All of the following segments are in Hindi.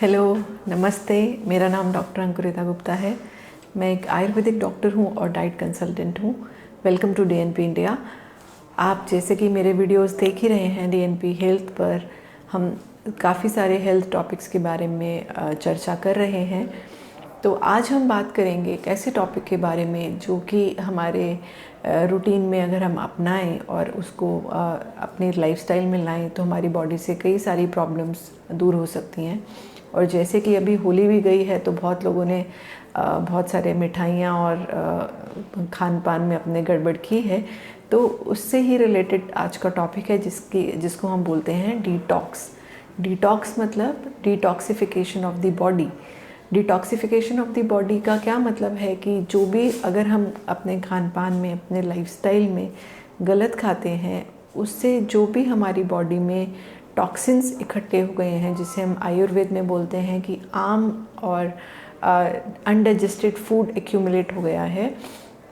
हेलो, नमस्ते। मेरा नाम डॉक्टर अंकुरिता गुप्ता है। मैं एक आयुर्वेदिक डॉक्टर हूँ और डाइट कंसल्टेंट हूँ। Welcome to DNP India. आप जैसे कि मेरे वीडियोस देख ही रहे हैं, डीएनपी हेल्थ पर हम काफ़ी सारे हेल्थ टॉपिक्स के बारे में चर्चा कर रहे हैं। तो आज हम बात करेंगे एक ऐसे टॉपिक के बारे में जो कि हमारे रूटीन में अगर हम अपनाएं और उसको अपने लाइफस्टाइल में लाएं तो हमारी बॉडी से कई सारी प्रॉब्लम्स दूर हो सकती हैं। और जैसे कि अभी होली भी गई है तो बहुत लोगों ने बहुत सारे मिठाइयाँ और खान पान में अपने गड़बड़ की है। तो उससे ही रिलेटेड आज का टॉपिक है जिसको हम बोलते हैं डिटॉक्स। डिटॉक्स मतलब detoxification of the body. Detoxification of the body का क्या मतलब है कि जो भी अगर हम अपने खान पान में, अपने लाइफस्टाइल में गलत खाते हैं, उससे जो भी हमारी बॉडी में टॉक्सिन्स इकट्ठे हो गए हैं, जिसे हम आयुर्वेद में बोलते हैं कि आम और अनडाइजेस्टेड फूड एक्यूमुलेट हो गया है,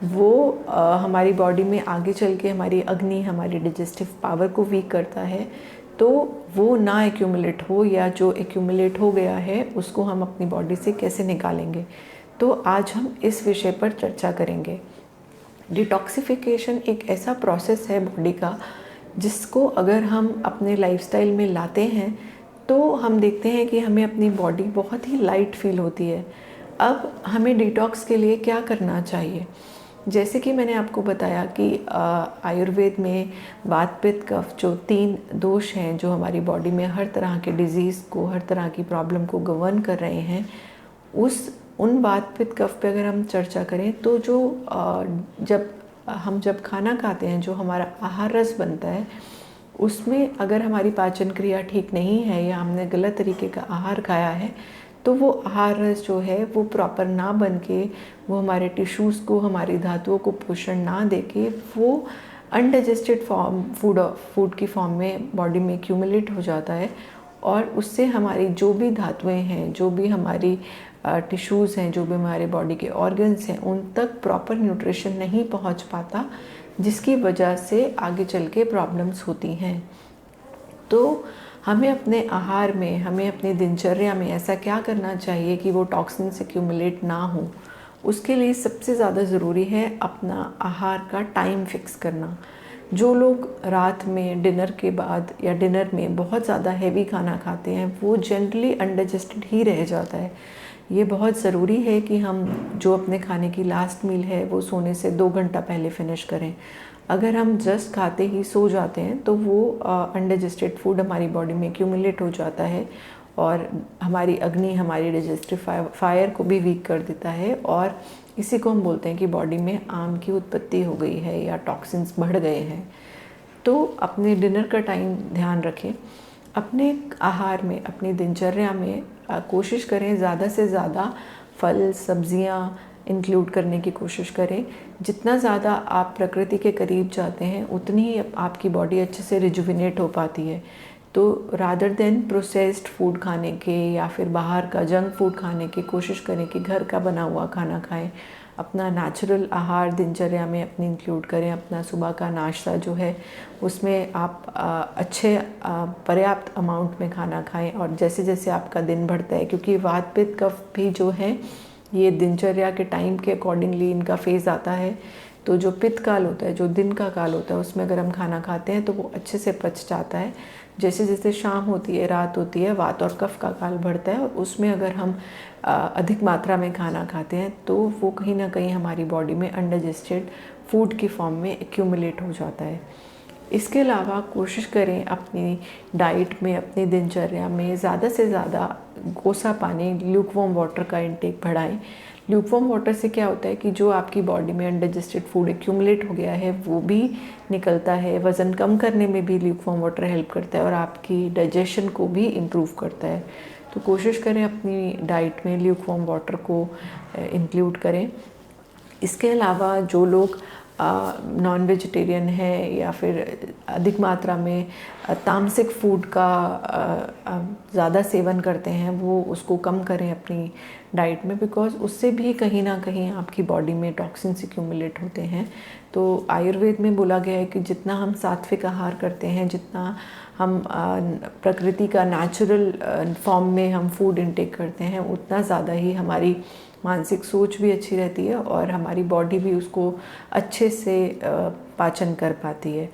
वो हमारी बॉडी में आगे चल के हमारी अग्नि, हमारी डाइजेस्टिव पावर को वीक करता है। तो वो ना एक्यूमुलेट हो, या जो एक्यूमुलेट हो गया है उसको हम अपनी बॉडी से कैसे निकालेंगे, तो आज हम इस विषय पर चर्चा करेंगे। डिटॉक्सिफिकेशन एक ऐसा प्रोसेस है बॉडी का जिसको अगर हम अपने लाइफस्टाइल में लाते हैं तो हम देखते हैं कि हमें अपनी बॉडी बहुत ही लाइट फील होती है। अब हमें डिटॉक्स के लिए क्या करना चाहिए? जैसे कि मैंने आपको बताया कि आयुर्वेद में वात पित्त कफ जो 3 दोष हैं जो हमारी बॉडी में हर तरह के डिजीज़ को, हर तरह की प्रॉब्लम को गवर्न कर रहे हैं, उन वात पित्त कफ पे अगर हम चर्चा करें तो जब खाना खाते हैं, जो हमारा आहार रस बनता है, उसमें अगर हमारी पाचन क्रिया ठीक नहीं है या हमने गलत तरीके का आहार खाया है तो वो आहार रस जो है वो प्रॉपर ना बन के, वो हमारे टिश्यूज़ को, हमारी धातुओं को पोषण ना दे के, वो अनडाइजेस्टेड फूड की फॉर्म में बॉडी में एक्यूमुलेट हो जाता है। और उससे हमारी जो भी धातुएं हैं, जो भी हमारी टिश्यूज़ हैं, जो भी हमारे बॉडी के ऑर्गन्स हैं, उन तक प्रॉपर न्यूट्रिशन नहीं पहुंच पाता, जिसकी वजह से आगे चल के प्रॉब्लम्स होती हैं। तो हमें अपने आहार में, हमें अपनी दिनचर्या में ऐसा क्या करना चाहिए कि वो टॉक्सिन्स एक्यूमुलेट ना हो? उसके लिए सबसे ज़्यादा ज़रूरी है अपना आहार का टाइम फिक्स करना। जो लोग रात में डिनर के बाद या डिनर में बहुत ज़्यादा हैवी खाना खाते हैं, वो जनरली अनडाइजेस्टेड ही रह जाता है। ये बहुत ज़रूरी है कि हम जो अपने खाने की लास्ट मील है वो सोने से 2 घंटा पहले फिनिश करें। अगर हम जस्ट खाते ही सो जाते हैं तो वो अनडाइजेस्टेड फूड हमारी बॉडी में एक्यूमुलेट हो जाता है और हमारी अग्नि, हमारी डाइजेस्टिव फायर को भी वीक कर देता है, और इसी को हम बोलते हैं कि बॉडी में आम की उत्पत्ति हो गई है या टॉक्सिन्स बढ़ गए हैं। तो अपने डिनर का टाइम ध्यान रखें। अपने आहार में, अपनी दिनचर्या में कोशिश करें ज़्यादा से ज़्यादा फल, सब्जियां इंक्लूड करने की कोशिश करें। जितना ज़्यादा आप प्रकृति के करीब जाते हैं उतनी ही आपकी बॉडी अच्छे से रिजुविनेट हो पाती है। तो रादर देन प्रोसेस्ड फूड खाने के या फिर बाहर का जंक फूड खाने की, कोशिश करें कि घर का बना हुआ खाना खाएं। अपना नेचुरल आहार दिनचर्या में अपनी इंक्लूड करें। अपना सुबह का नाश्ता जो है उसमें आप अच्छे पर्याप्त अमाउंट में खाना खाएं। और जैसे जैसे आपका दिन बढ़ता है, क्योंकि वात पित्त कफ भी जो है ये दिनचर्या के टाइम के अकॉर्डिंगली इनका फेज़ आता है, तो जो पित्त काल होता है, जो दिन का काल होता है, उसमें अगर हम खाना खाते हैं तो वो अच्छे से पच जाता है। जैसे जैसे शाम होती है, रात होती है, वात और कफ का काल बढ़ता है, और उसमें अगर हम अधिक मात्रा में खाना खाते हैं तो वो कहीं ना कहीं हमारी बॉडी में अनडाइजेस्टेड फूड की फॉर्म में एक्यूमुलेट हो जाता है। इसके अलावा कोशिश करें अपनी डाइट में, अपनी दिनचर्या में ज़्यादा से ज़्यादा कोसा पानी, ल्यूकवार्म वाटर का इंटेक बढ़ाएं। ल्यूकवार्म वाटर से क्या होता है कि जो आपकी बॉडी में अनडाइजेस्टेड फूड एक्यूमुलेट हो गया है वो भी निकलता है। वज़न कम करने में भी ल्यूकवार्म वाटर हेल्प करता है और आपकी डाइजेशन को भी इम्प्रूव करता है। तो कोशिश करें अपनी डाइट में ल्यूकवार्म वाटर को इंक्लूड करें। इसके अलावा जो लोग नॉन वेजिटेरियन है या फिर अधिक मात्रा में तामसिक फूड का ज़्यादा सेवन करते हैं, वो उसको कम करें अपनी डाइट में, बिकॉज़ उससे भी कहीं ना कहीं आपकी बॉडी में टॉक्सिन्स एक्यूमुलेट होते हैं। तो आयुर्वेद में बोला गया है कि जितना हम सात्विक आहार करते हैं, जितना हम प्रकृति का नेचुरल फॉर्म में हम फूड इनटेक करते हैं, उतना ज़्यादा ही हमारी मानसिक सोच भी अच्छी रहती है और हमारी बॉडी भी उसको अच्छे से पाचन कर पाती है।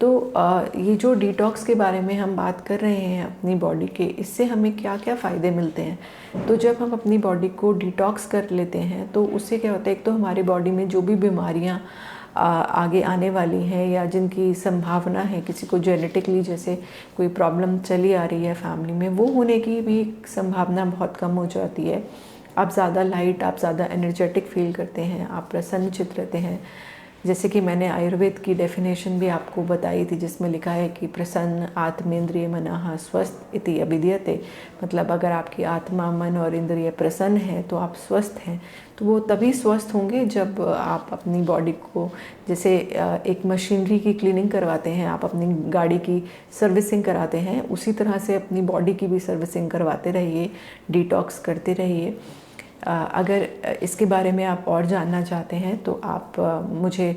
तो ये जो डिटॉक्स के बारे में हम बात कर रहे हैं अपनी बॉडी के, इससे हमें क्या क्या फ़ायदे मिलते हैं। तो जब हम अपनी बॉडी को डिटॉक्स कर लेते हैं तो उससे क्या होता है, एक तो हमारी बॉडी में जो भी बीमारियां आगे आने वाली हैं या जिनकी संभावना है, किसी को जेनेटिकली जैसे कोई प्रॉब्लम चली आ रही है फैमिली में, वो होने की भी संभावना बहुत कम हो जाती है। आप ज़्यादा लाइट, आप ज़्यादा एनर्जेटिक फील करते हैं, आप प्रसन्नचित्त रहते हैं। जैसे कि मैंने आयुर्वेद की डेफिनेशन भी आपको बताई थी, जिसमें लिखा है कि प्रसन्न आत्मेंद्रिय मनः स्वस्थ इति अभिधीयते। मतलब अगर आपकी आत्मा, मन और इंद्रिय प्रसन्न है तो आप स्वस्थ हैं। तो वो तभी स्वस्थ होंगे जब आप अपनी बॉडी को, जैसे एक मशीनरी की क्लीनिंग करवाते हैं, आप अपनी गाड़ी की सर्विसिंग कराते हैं, उसी तरह से अपनी बॉडी की भी सर्विसिंग करवाते रहिए, डिटॉक्स करते रहिए। अगर इसके बारे में आप और जानना चाहते हैं तो आप मुझे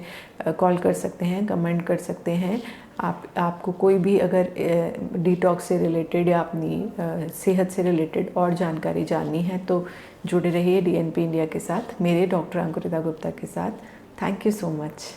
कॉल कर सकते हैं, कमेंट कर सकते हैं। आपको कोई भी अगर डिटॉक्स से रिलेटेड या अपनी सेहत से रिलेटेड और जानकारी जाननी है तो जुड़े रहिए DNP इंडिया के साथ, मेरे डॉक्टर अंकुरिता गुप्ता के साथ। Thank you so much.